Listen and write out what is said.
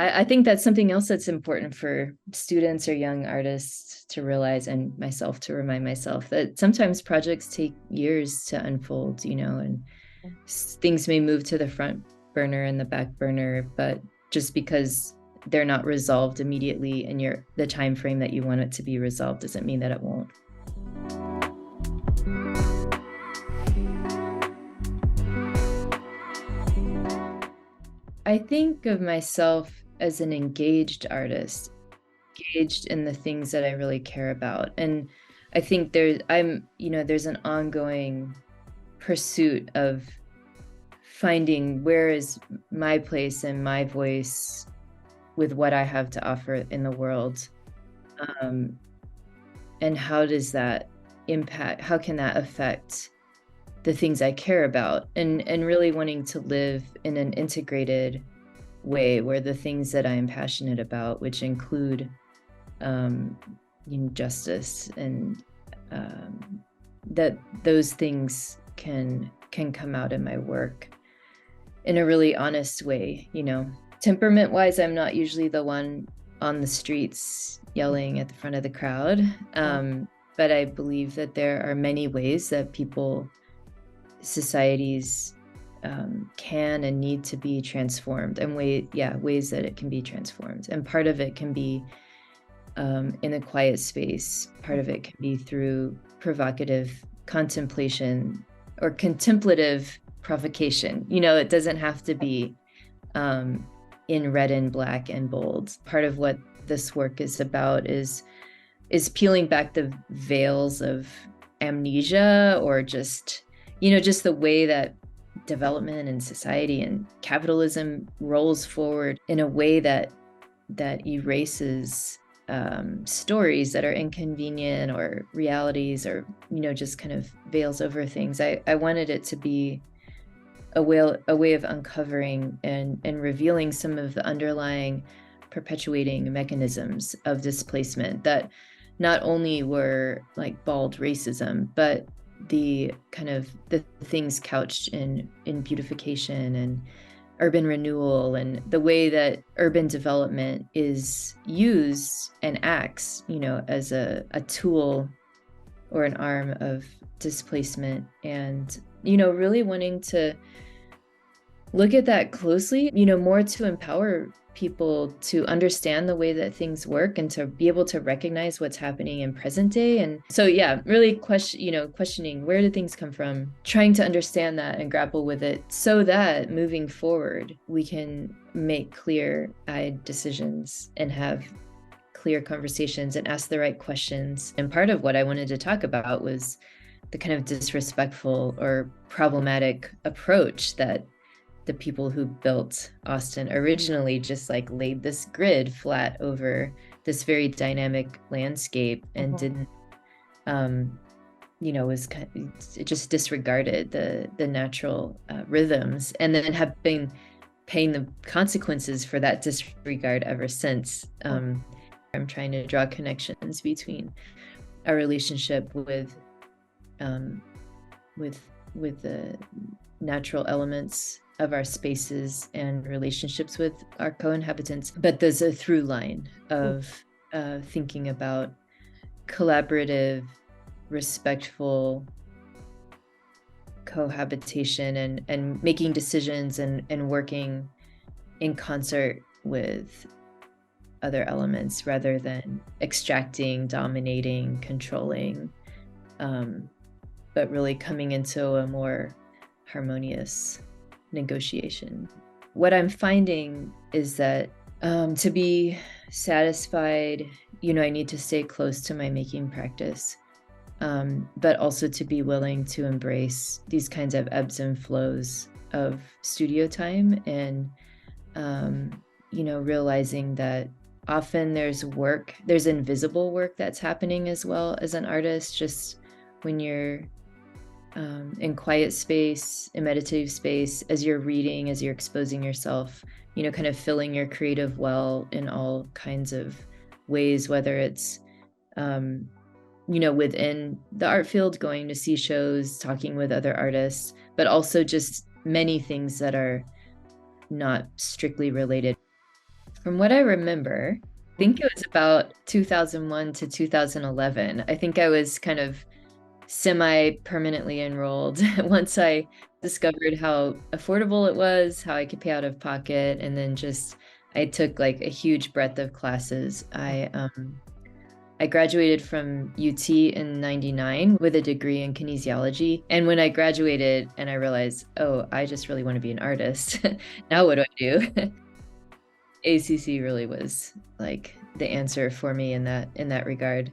I think that's something else that's important for students or young artists to realize, and myself to remind myself, that sometimes projects take years to unfold, and things may move to the front burner and the back burner, but just because they're not resolved immediately in the time frame that you want it to be resolved doesn't mean that it won't. I think of myself as an engaged artist, engaged in the things that I really care about. And I think there's an ongoing pursuit of finding where is my place and my voice with what I have to offer in the world. And how does that impact, how can that affect the things I care about? And really wanting to live in an integrated way where the things that I am passionate about, which include justice, and that those things can come out in my work in a really honest way. Temperament wise, I'm not usually the one on the streets yelling at the front of the crowd, but I believe that there are many ways that societies can and need to be transformed, and ways that it can be transformed. And part of it can be in a quiet space. Part of it can be through provocative contemplation or contemplative provocation. It doesn't have to be in red and black and bold. Part of what this work is about is peeling back the veils of amnesia, or just the way that development and society and capitalism rolls forward in a way that erases stories that are inconvenient, or realities, or just kind of veils over things. I wanted it to be a way of uncovering and revealing some of the underlying perpetuating mechanisms of displacement that not only were like bald racism, but the things couched in beautification and urban renewal, and the way that urban development is used and acts, as a tool or an arm of displacement. And, really wanting to look at that closely, more to empower people to understand the way that things work and to be able to recognize what's happening in present day. And so, really questioning where did things come from, trying to understand that and grapple with it, so that moving forward, we can make clear-eyed decisions and have clear conversations and ask the right questions. And part of what I wanted to talk about was the kind of disrespectful or problematic approach that the people who built Austin originally just laid this grid flat over this very dynamic landscape, and didn't, it just disregarded the natural rhythms, and then have been paying the consequences for that disregard ever since. I'm trying to draw connections between our relationship with the natural elements of our spaces and relationships with our co-inhabitants. But there's a through line of thinking about collaborative, respectful cohabitation, and making decisions and working in concert with other elements, rather than extracting, dominating, controlling, but really coming into a more harmonious negotiation. What I'm finding is that to be satisfied, I need to stay close to my making practice, but also to be willing to embrace these kinds of ebbs and flows of studio time, and realizing that often there's invisible work that's happening as well as an artist, just when you're in quiet space, in meditative space, as you're reading, as you're exposing yourself, kind of filling your creative well in all kinds of ways, whether it's, within the art field, going to see shows, talking with other artists, but also just many things that are not strictly related. From what I remember, I think it was about 2001 to 2011. I think I was kind of semi-permanently enrolled once I discovered how affordable it was, how I could pay out of pocket, and then just I took like a huge breadth of classes. I graduated from UT in 99 with a degree in kinesiology. And when I graduated and I realized, oh, I just really want to be an artist. Now what do I do? ACC really was like the answer for me in that regard.